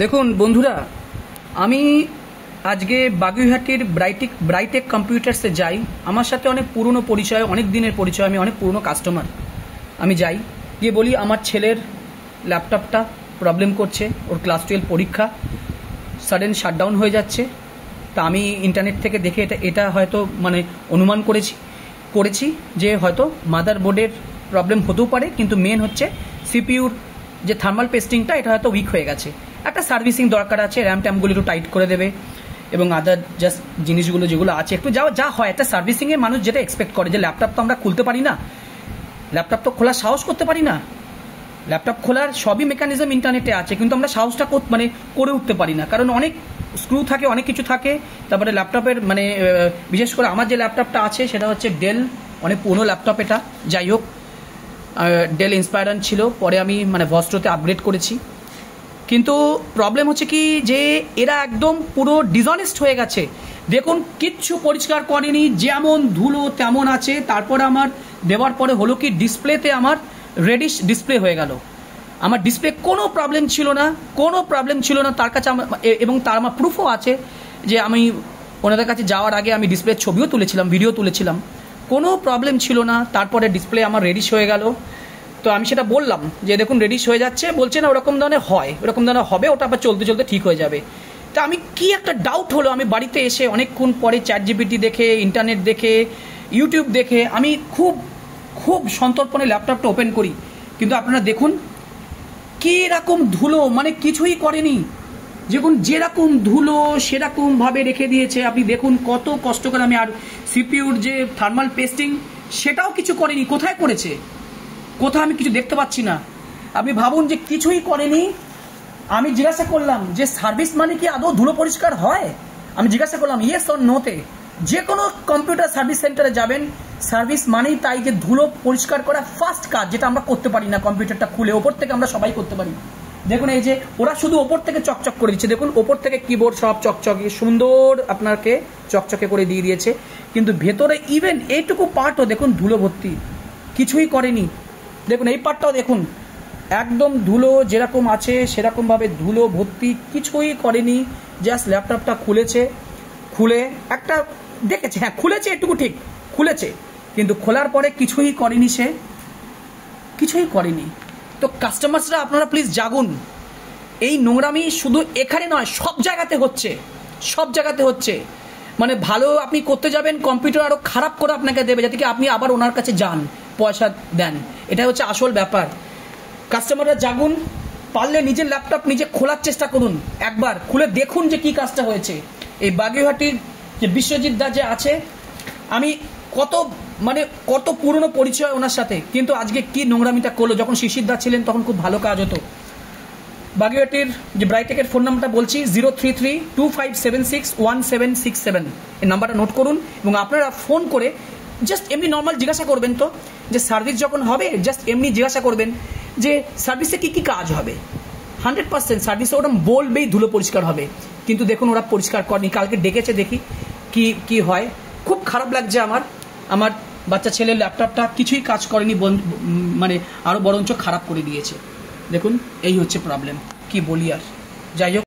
দেখুন বন্ধুরা, আমি আজকে বাগুইহাটির ব্রাইটেক কম্পিউটার্সে যাই। আমার সাথে অনেক পুরনো পরিচয়, অনেক দিনের পরিচয়, আমি অনেক পুরনো কাস্টমার। আমি যাই, গিয়ে বলি আমার ছেলের ল্যাপটপটা প্রবলেম করছে, ওর ক্লাস 12 পরীক্ষা, সাডেন শাটডাউন হয়ে যাচ্ছে। তা আমি ইন্টারনেট থেকে দেখে এটা হয়তো অনুমান করেছি যে হয়তো মাদার বোর্ডের প্রবলেম হতেও পারে, কিন্তু মেন হচ্ছে সিপিইউর যে থার্মাল পেস্টিংটা, এটা হয়তো উইক হয়ে গেছে। একটা সার্ভিসিং দরকার আছে, র্যাম ট্যামগুলো একটু টাইট করে দেবে এবং আদার জাস্ট জিনিসগুলো যেগুলো আছে একটু যা হয় একটা সার্ভিসিংয়ে মানুষ যেটা এক্সপেক্ট করে, যে ল্যাপটপ তো আমরা খুলতে পারি না, ল্যাপটপ তো খোলার সাহস করতে পারি না, ল্যাপটপ খোলার সবই মেকানিজম ইন্টারনেটে আছে, কিন্তু আমরা সাহসটা করে উঠতে পারি না, কারণ অনেক স্ক্রু থাকে, অনেক কিছু থাকে। তারপরে ল্যাপটপের বিশেষ করে আমার যে ল্যাপটপটা আছে সেটা হচ্ছে ডেল, অনেক পুরনো ল্যাপটপ এটা। যাই হোক, ডেল ইন্সপায়ারন ছিল, পরে আমি ভস্ট্রোতে আপগ্রেড করেছি। কিন্তু প্রবলেম হচ্ছে কি, যে এরা একদম পুরো ডিসঅনেস্ট হয়ে গেছে। দেখুন, কিচ্ছু পরিষ্কার করেনি, যেমন ধুলো তেমন আছে। তারপরে আমার দেওয়ার পরে হলো কি, ডিসপ্লেতে আমার রেডিশ ডিসপ্লে হয়ে গেল। আমার ডিসপ্লে কোনো প্রবলেম ছিল না তার কাছে, এবং তার আমার প্রুফও আছে যে আমি ওনাদের কাছে যাওয়ার আগে আমি ডিসপ্লের ছবিও তুলেছিলাম, ভিডিও তুলেছিলাম, কোনো প্রবলেম ছিল না। তারপরে ডিসপ্লে আমার রেডিশ হয়ে গেল। তো আমি সেটা বললাম যে দেখুন রেডিশ হয়ে যাচ্ছে, বলছে না ওরকম ধরনের হবে, ওটা আবার চলতে চলতে ঠিক হয়ে যাবে। তা আমি কি একটা ডাউট হলো, আমি বাড়িতে এসে অনেকক্ষণ পরে চ্যাট জিপিটি দেখে, ইন্টারনেট দেখে, ইউটিউব দেখে আমি খুব খুব সন্তর্পণে ল্যাপটপটা ওপেন করি। কিন্তু আপনারা দেখুন কি রকম ধুলো, কিছুই করেনি। দেখুন যেরকম ধুলো সেরকম ভাবে রেখে দিয়েছে। আপনি দেখুন কত কষ্ট করে আমি, আর সিপিইউর যে থার্মাল পেস্টিং সেটাও কিছু করেনি। কোথায় করেছে, কোথাও আমি কিছু দেখতে পাচ্ছি না। আপনি ভাবুন যে কিছুই করেনি। আমি জিজ্ঞাসা করলাম যে সার্ভিস মানে কি আদৌ ধুলো পরিষ্কার হয়? আমি জিজ্ঞাসা করলাম ইয়েস অর নোতে। যে কোনো কম্পিউটার সার্ভিস সেন্টারে যাবেন, সার্ভিস মানেই তাই যে ধুলো পরিষ্কার করা ফার্স্ট কাজ, যেটা আমরা করতে পারি না। কম্পিউটারটা খুলে ওপর থেকে আমরা সবাই করতে পারি। দেখুন এই যে ওরা শুধু ওপর থেকে চকচক করে দিচ্ছে, দেখুন ওপর থেকে কিবোর্ড সব চকচকে সুন্দর আপনাকে চকচকে করে দিয়ে দিয়েছে, কিন্তু ভেতরে ইভেন এইটুকু পার্টও দেখুন ধুলো ভর্তি, কিছুই করেনি। দেখুন এই পার্টটাও দেখুন, একদম ধুলো যেরকম আছে সেরকম ভাবে ধুলো ভর্তি, কিছুই করেনি। জাস্ট ল্যাপটপটা খুলে একটা দেখেছে, হ্যাঁ খুলেছে, এটুকু ঠিক খুলেছে, কিন্তু খোলার পরে কিছুই করেনি, সে কিছুই করেনি। তো কাস্টমার্সরা আপনারা প্লিজ জাগুন। এই নোংরামি শুধু এখানে নয়, সব জায়গাতে হচ্ছে। ভালো আপনি করতে যাবেন, কম্পিউটার আরো খারাপ করে আপনাকে দেবে, যাতে কি আপনি আবার ওনার কাছে যান, পয়সা দেন। এটা হচ্ছে আসল ব্যাপার। কাস্টমাররা জাগুন, পারলে নিজের ল্যাপটপ নিজে খোলার চেষ্টা করুন, একবার খুলে দেখুন যে কি কাজটা হয়েছে। এই বাগুইহাটির যে বিশ্বজিৎ দা যে আছে, আমি কত পুরনো পরিচয় ওনার সাথে, কিন্তু আজকে কি নোংরামিটা করলো। যখন শিশির দা ছিলেন তখন খুব ভালো কাজ হতো। বাগুইহাটির যে ব্রাইটেকের ফোন নাম্বারটা বলছি, 0332576167, এই নাম্বারটা নোট করুন এবং আপনারা ফোন করে জাস্ট এমনি নর্মাল জিজ্ঞাসা করবেন, তো যে সার্ভিস যখন হবে জাস্ট এমনি জিজ্ঞাসা করবেন যে সার্ভিসে কি কি কাজ হবে। 100% সার্ভিসে ওরা বলবেই ধুলো পরিষ্কার হবে, কিন্তু দেখুন ওরা পরিষ্কার করেনি। কালকে ডেকেছে, দেখি কি হয়। খুব খারাপ লাগছে আমার বাচ্চা ছেলের ল্যাপটপটা কিছুই কাজ করেনি, আরো বরঞ্চ খারাপ করে দিয়েছে। দেখুন এই হচ্ছে প্রবলেম, কি বলি আর। যাই হোক।